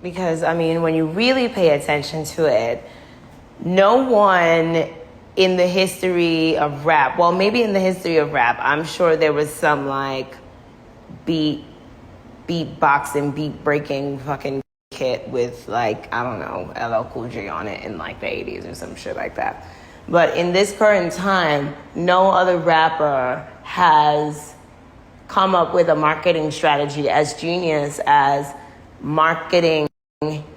Because, I mean, when you really pay attention to it, no one in the history of rap, well, maybe in the history of rap, I'm sure there was some like beatboxing, beat breaking fucking kit with like, I don't know, LL Cool J on it in like the 80s or some shit like that. But in this current time, no other rapper has come up with a marketing strategy as genius as marketing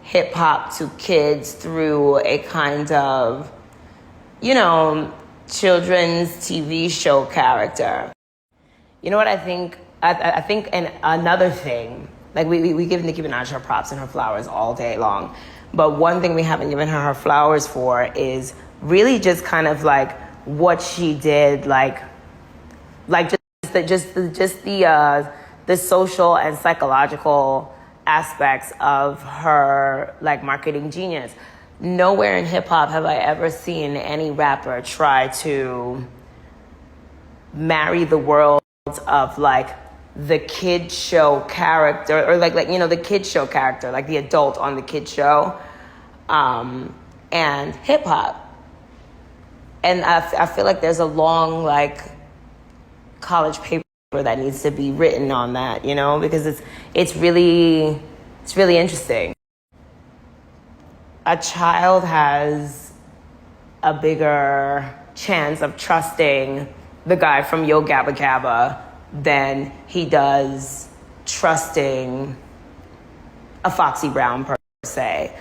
hip hop to kids through a kind of, children's TV show character. You know what I think? I think, and another thing, like we give Nicki Minaj her props and her flowers all day long, but one thing we haven't given her flowers for is really just kind of like what she did, like just the social and psychological aspects of her like marketing genius. Nowhere in hip hop have I ever seen any rapper try to marry the world of like the kid show character, or like the kid show character, like the adult on the kid show, and hip hop. And I feel like there's a long like college paper that needs to be written on that, because it's really interesting. A child has a bigger chance of trusting the guy from Yo Gabba Gabba than he does trusting a Foxy Brown per se,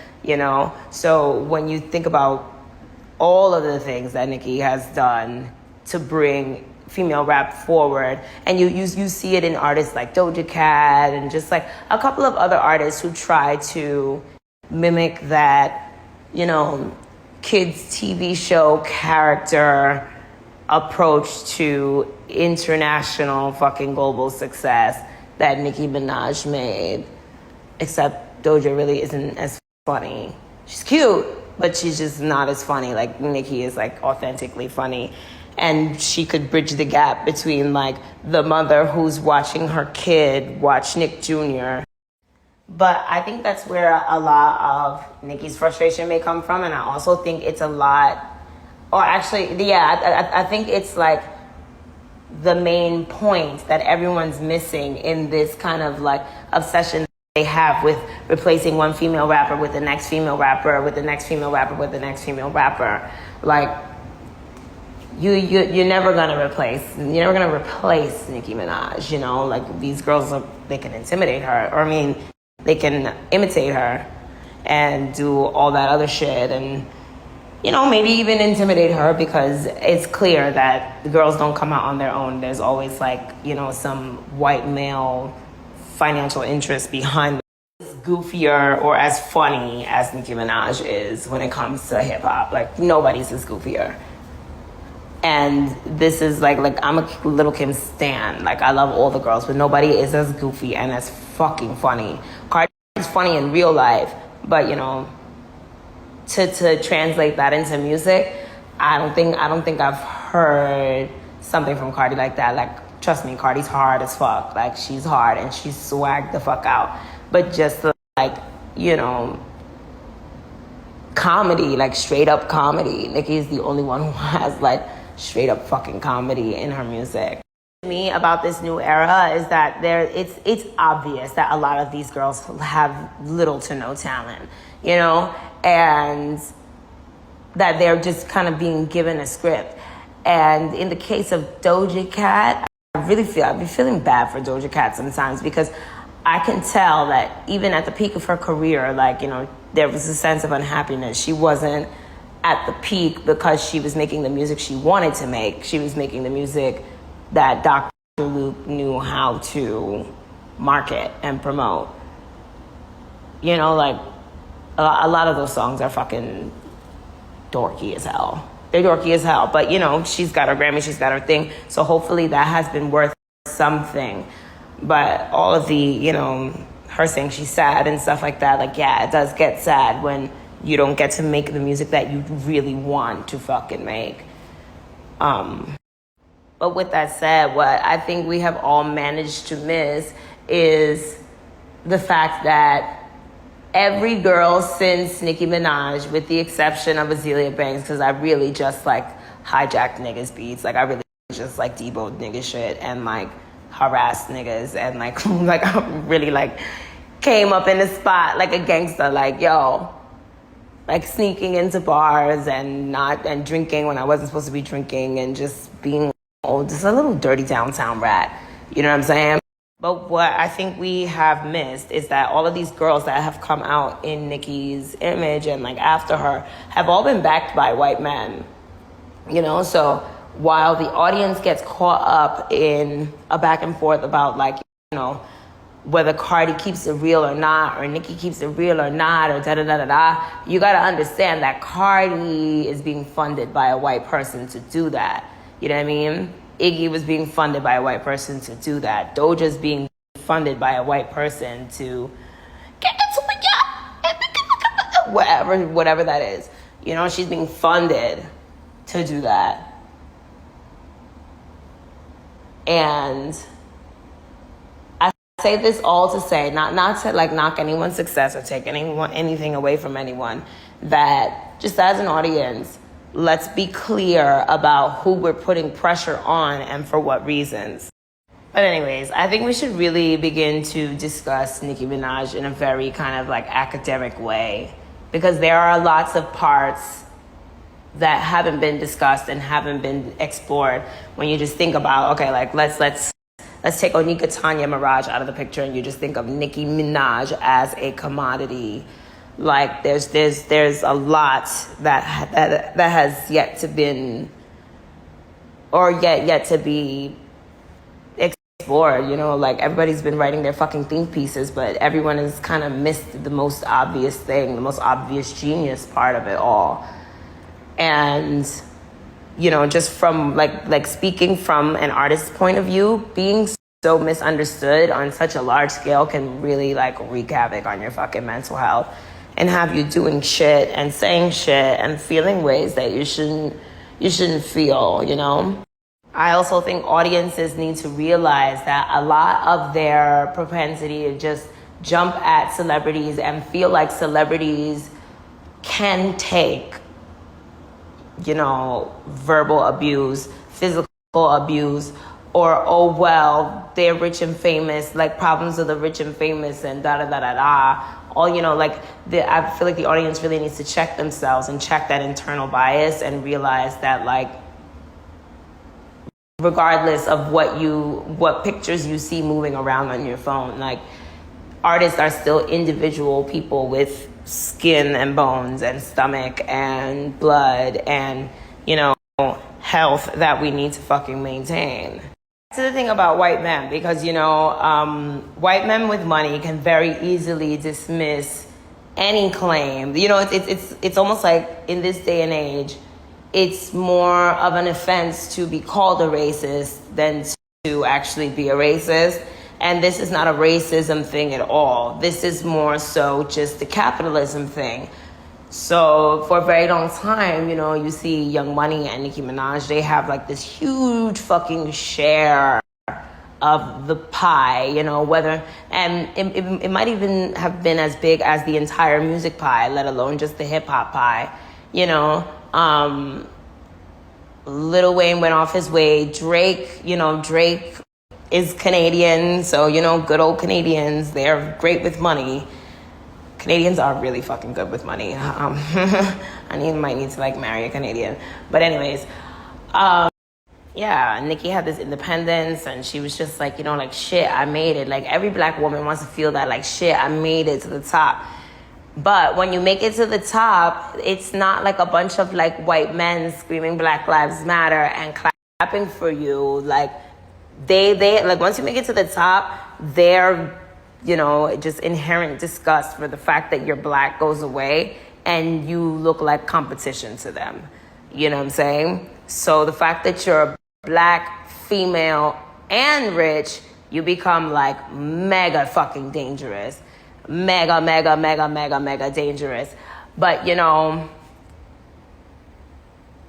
So when you think about all of the things that Nicki has done to bring female rap forward, and you see it in artists like Doja Cat and just like a couple of other artists who try to mimic that, kids TV show character approach to international fucking global success that Nicki Minaj made. Except Doja really isn't as funny. She's cute, but she's just not as funny. Like Nicki is like authentically funny. And she could bridge the gap between like the mother who's watching her kid watch Nick Jr. But I think that's where a lot of Nicki's frustration may come from. And I also think it's a lot, or actually, yeah, I think it's like the main point that everyone's missing in this kind of like obsession they have with replacing one female rapper with the next female rapper, with the next female rapper, with the next female rapper. Like, you're never gonna replace Nicki Minaj, like these girls they can intimidate her, or I mean, they can imitate her and do all that other shit and, maybe even intimidate her because it's clear that the girls don't come out on their own. There's always like, some white male financial interest behind as goofier or as funny as Nicki Minaj is when it comes to hip hop. Like nobody's as goofier. And this is like I'm a Little Kim stan. Like I love all the girls, but nobody is as goofy and as fucking funny. Cardi's funny in real life, but to translate that into music, I don't think I've heard something from Cardi like that. Like trust me, Cardi's hard as fuck. Like she's hard and she's swagged the fuck out. But just like, comedy, like straight up comedy. Nicki is the only one who has like straight up fucking comedy in her music. To me about this new era is that it's obvious that a lot of these girls have little to no talent, and that they're just kind of being given a script. And in the case of Doja Cat, I've been feeling bad for Doja Cat sometimes because I can tell that even at the peak of her career, like, there was a sense of unhappiness. She wasn't at the peak because she was making the music she wanted to make. She was making the music that Dr. Luke knew how to market and promote. Like a lot of those songs are fucking dorky as hell. They're dorky as hell, but she's got her Grammy, she's got her thing. So hopefully that has been worth something. But all of the, her saying she's sad and stuff like that, like, yeah, it does get sad when you don't get to make the music that you really want to fucking make. But with that said, what I think we have all managed to miss is the fact that every girl since Nicki Minaj, with the exception of Azealia Banks, because I really just like hijacked niggas beats. Like I really just like deboed nigga shit and like harassed niggas and like like I really like came up in the spot like a gangster, like yo, like sneaking into bars and drinking when I wasn't supposed to be drinking and just being just a little dirty downtown rat. You know what I'm saying? But what I think we have missed is that all of these girls that have come out in Nicki's image and like after her have all been backed by white men. You know, so while the audience gets caught up in a back and forth about like, you know, whether Cardi keeps it real or not, or Nicki keeps it real or not, or da-da-da-da-da, you gotta understand that Cardi is being funded by a white person to do that. You know what I mean? Iggy was being funded by a white person to do that. Doja's being funded by a white person to get into a yacht, whatever that is. You know, she's being funded to do that. And I say this all to say, not to like knock anyone's success or take anything away from anyone, that just as an audience, let's be clear about who we're putting pressure on and for what reasons. But anyways, I think we should really begin to discuss Nicki Minaj in a very kind of like academic way, because there are lots of parts that haven't been discussed and haven't been explored when you just think about, okay, like let's take Onika Tanya Mirage out of the picture and you just think of Nicki Minaj as a commodity. Like there's a lot that has yet to been or yet to be explored. You know, like everybody's been writing their fucking think pieces, but everyone has kind of missed the most obvious thing, the most obvious genius part of it all. And you know, just from like speaking from an artist's point of view, being so misunderstood on such a large scale can really like wreak havoc on your fucking mental health and have you doing shit and saying shit and feeling ways that you shouldn't feel, you know? I also think audiences need to realize that a lot of their propensity to just jump at celebrities and feel like celebrities can take, you know, verbal abuse, physical abuse, or, oh, well, they're rich and famous, like problems of the rich and famous and da-da-da-da-da. All, you know, like, I feel like the audience really needs to check themselves and check that internal bias and realize that, like, regardless of what pictures you see moving around on your phone, like, artists are still individual people with skin and bones and stomach and blood and, you know, health that we need to fucking maintain. That's the thing about white men, because, you know, white men with money can very easily dismiss any claim. You know, it's almost like in this day and age, it's more of an offense to be called a racist than to actually be a racist. And this is not a racism thing at all. This is more so just the capitalism thing. So for a very long time, you know, you see Young Money and Nicki Minaj, they have like this huge fucking share of the pie, you know, and it might even have been as big as the entire music pie, let alone just the hip hop pie, you know. Lil Wayne went off his way. Drake is Canadian, so, you know, good old Canadians, they're great with money. Canadians are really fucking good with money. I might need to like marry a Canadian. But anyways, yeah, Nicki had this independence and she was just like, you know, like, shit, I made it. Like, every black woman wants to feel that, like, shit, I made it to the top. But when you make it to the top, it's not like a bunch of like white men screaming Black Lives Matter and clapping for you. Like, they like, once you make it to the top, they're, you know, just inherent disgust for the fact that you're black goes away and you look like competition to them. You know what I'm saying? So the fact that you're a black, female, and rich, you become like mega fucking dangerous. Mega dangerous. But, you know,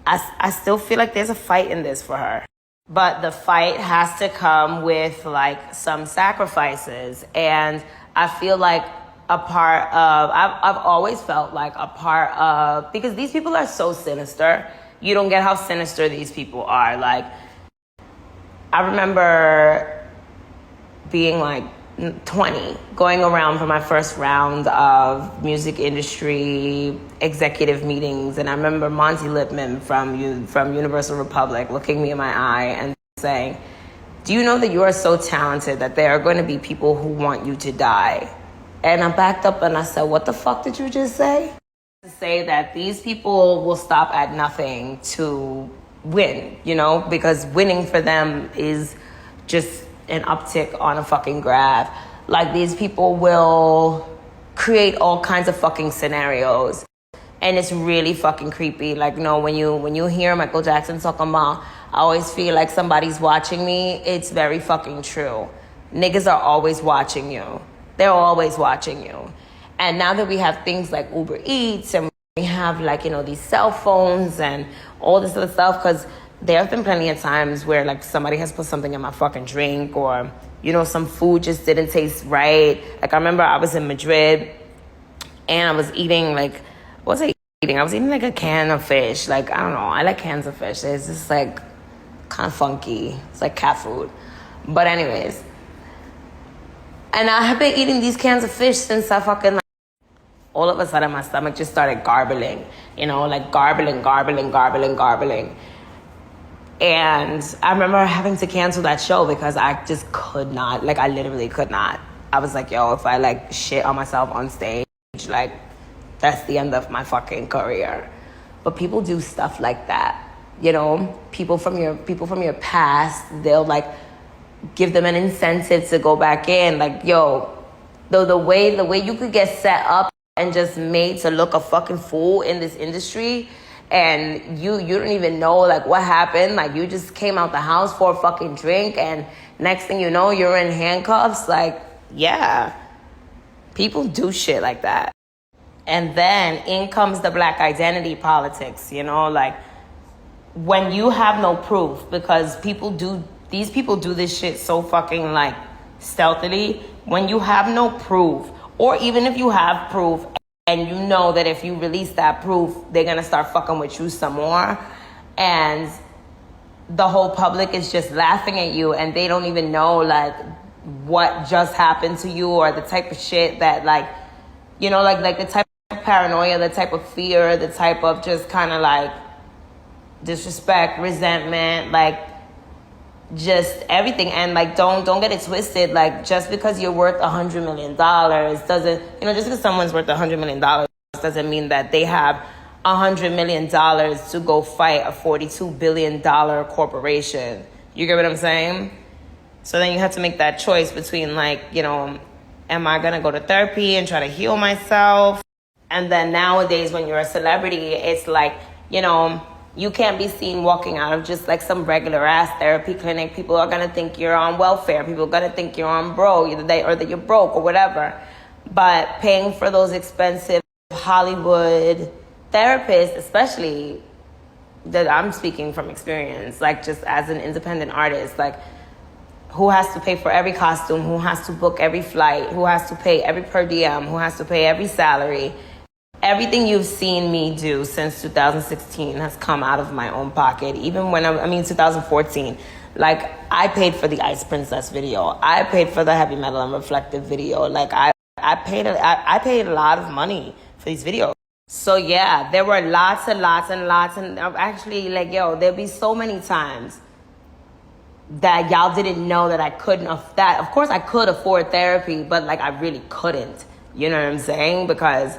I still feel like there's a fight in this for her. But the fight has to come with like some sacrifices. And I feel like a part of, I've always felt like a part of, because these people are so sinister. You don't get how sinister these people are. Like, I remember being like 20, going around for my first round of music industry executive meetings. And I remember Monty Lipman from Universal Republic looking me in my eye and saying, do you know that you are so talented that there are going to be people who want you to die? And I backed up and I said, what the fuck did you just say? To say that these people will stop at nothing to win, you know, because winning for them is just an uptick on a fucking graph. Like, these people will create all kinds of fucking scenarios. And it's really fucking creepy. Like, no, when you hear Michael Jackson talking about, I always feel like somebody's watching me, it's very fucking true. Niggas are always watching you. They're always watching you. And now that we have things like Uber Eats and we have, like, you know, these cell phones and all this other stuff, because there have been plenty of times where, like, somebody has put something in my fucking drink, or, you know, some food just didn't taste right. Like, I remember I was in Madrid and I was eating, like, what was I eating? I was eating like a can of fish. Like, I don't know. I like cans of fish. It's just like kind of funky. It's like cat food. But anyways. And I have been eating these cans of fish since I fucking, like, all of a sudden my stomach just started garbling. You know, like garbling. And I remember having to cancel that show because I just could not. Like, I literally could not. I was like, yo, if I, like, shit on myself on stage, like, that's the end of my fucking career. But people do stuff like that. You know, people from your past, they'll, like, give them an incentive to go back in. Like, yo, the way you could get set up and just made to look a fucking fool in this industry, and you don't even know, like, what happened. Like, you just came out the house for a fucking drink, and next thing you know, you're in handcuffs. Like, yeah, people do shit like that. And then in comes the black identity politics, you know, like, when you have no proof, because these people do this shit so fucking, like, stealthily. When you have no proof, or even if you have proof and you know that if you release that proof, they're gonna start fucking with you some more, and the whole public is just laughing at you and they don't even know, like, what just happened to you, or the type of shit that, like, you know, like the type of paranoia, the type of fear, the type of just kind of, like, disrespect, resentment, like, just everything. And, like, don't get it twisted. Like, just because you're worth $100 million doesn't, you know, just because someone's worth $100 million doesn't mean that they have $100 million to go fight a $42 billion corporation. You get what I'm saying? So then you have to make that choice between, like, you know, am I gonna go to therapy and try to heal myself? And then nowadays, when you're a celebrity, it's like, you know, you can't be seen walking out of just, like, some regular ass therapy clinic. People are gonna think you're on welfare. People are gonna think you're on or that you're broke or whatever. But paying for those expensive Hollywood therapists, especially, that I'm speaking from experience, like, just as an independent artist, like, who has to pay for every costume, who has to book every flight, who has to pay every per diem, who has to pay every salary. Everything you've seen me do since 2016 has come out of my own pocket. Even when 2014, like, I paid for the Ice Princess video. I paid for the Heavy Metal and Reflective video. Like, I paid a lot of money for these videos. So yeah, there were lots and actually, like, yo, there'll be so many times that y'all didn't know that I couldn't that. Of course I could afford therapy, but, like, I really couldn't. You know what I'm saying? Because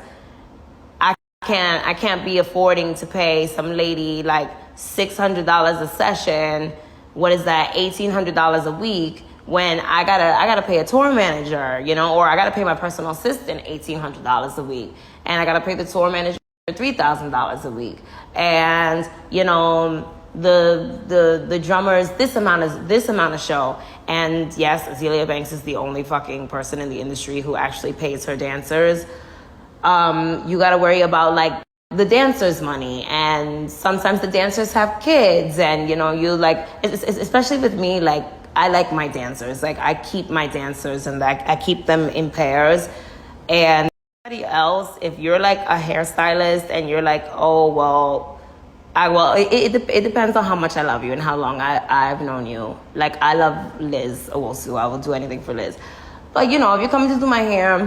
I can't be affording to pay some lady, like, $600 a session. What is that? $1,800 a week, when I gotta pay a tour manager, you know, or I gotta pay my personal assistant $1,800 a week, and I gotta pay the tour manager $3,000 a week, and, you know, the drummers this amount of show. And yes, Azealia Banks is the only fucking person in the industry who actually pays her dancers. You got to worry about, like, the dancers' money, and sometimes the dancers have kids, and, you know, you, like, especially with me, like, I like my dancers. Like, I keep my dancers, and, like, I keep them in pairs. And somebody else, if you're like a hairstylist and you're like, oh, well, it depends on how much I love you and how long I've known you. Like, I love Liz Owosu. I will do anything for Liz. But, you know, if you're coming to do my hair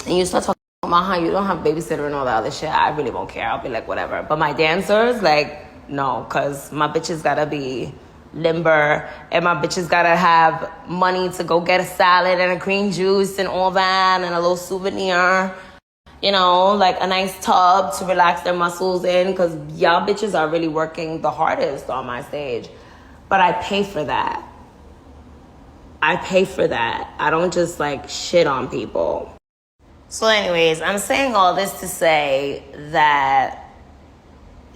and you start talking about how you don't have babysitter and all that other shit, I really won't care. I'll be like, whatever. But my dancers, like, no, because my bitches gotta be limber and my bitches gotta have money to go get a salad and a green juice and all that and a little souvenir, you know, like a nice tub to relax their muscles in, because y'all bitches are really working the hardest on my stage. But I pay for that. I pay for that. I don't just like shit on people. So anyways, I'm saying all this to say that,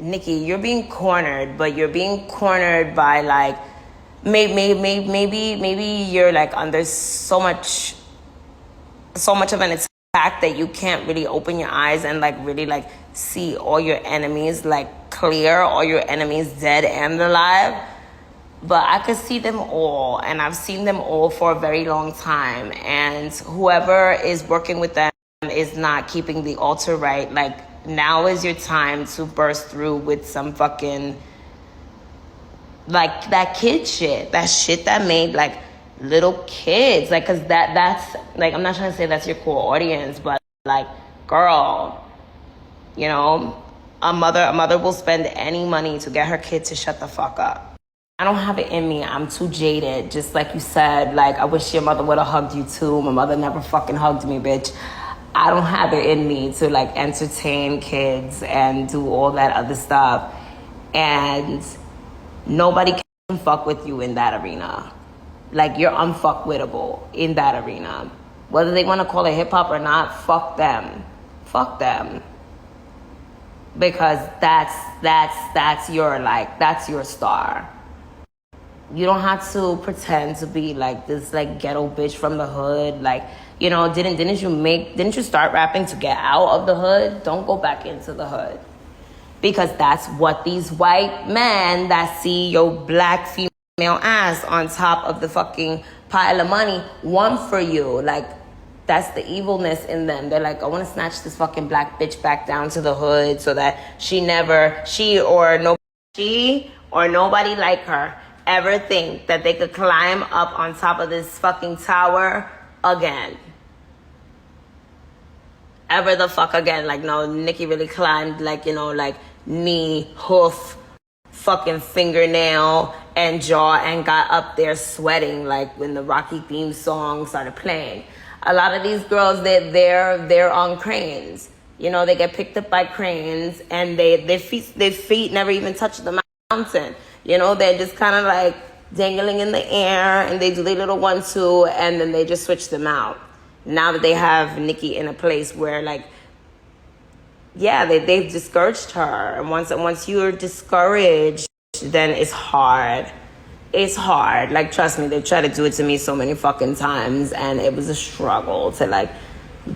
Nikki, you're being cornered, but you're being cornered by like, maybe you're like under so much of an attack that you can't really open your eyes and like really like see all your enemies like clear, all your enemies dead and alive. But I could see them all, and I've seen them all for a very long time, and whoever is working with them is not keeping the altar right. Like, now is your time to burst through with some fucking, like, that kid shit. That shit that made, like, little kids. Like, because that's, like, I'm not trying to say that's your core audience, but, like, girl, you know, a mother will spend any money to get her kid to shut the fuck up. I don't have it in me. I'm too jaded. Just like you said, like, I wish your mother would have hugged you too. My mother never fucking hugged me, bitch. I don't have it in me to like entertain kids and do all that other stuff. And nobody can fuck with you in that arena. Like, you're unfuckwittable in that arena. Whether they want to call it hip hop or not, fuck them. Fuck them. Because that's your star. You don't have to pretend to be like this like ghetto bitch from the hood. Like, you know, didn't you start rapping to get out of the hood? Don't go back into the hood. Because that's what these white men that see your black female ass on top of the fucking pile of money want for you. Like, that's the evilness in them. They're like, I want to snatch this fucking black bitch back down to the hood so that she or nobody like her ever think that they could climb up on top of this fucking tower again. Ever the fuck again. Like, no, Nikki really climbed, like, you know, like knee, hoof, fucking fingernail and jaw, and got up there sweating like when the Rocky theme song started playing. A lot of these girls, they're on cranes. You know, they get picked up by cranes and their feet never even touch the mountain. You know, they're just kind of like dangling in the air, and they do their little 1-2, and then they just switch them out. Now that they have Nikki in a place where, like, yeah, they've discouraged her. And once you're discouraged, then it's hard. It's hard. Like, trust me, they tried to do it to me so many fucking times, and it was a struggle to, like,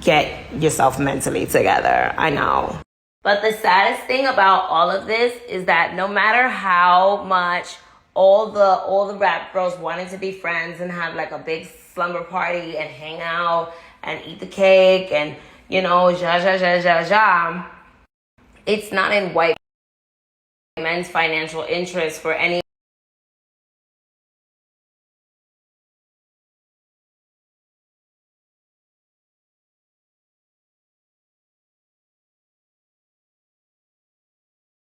get yourself mentally together. I know. But the saddest thing about all of this is that no matter how much all the rap girls wanted to be friends and have like a big slumber party and hang out and eat the cake and, you know, it's not in white men's financial interest for any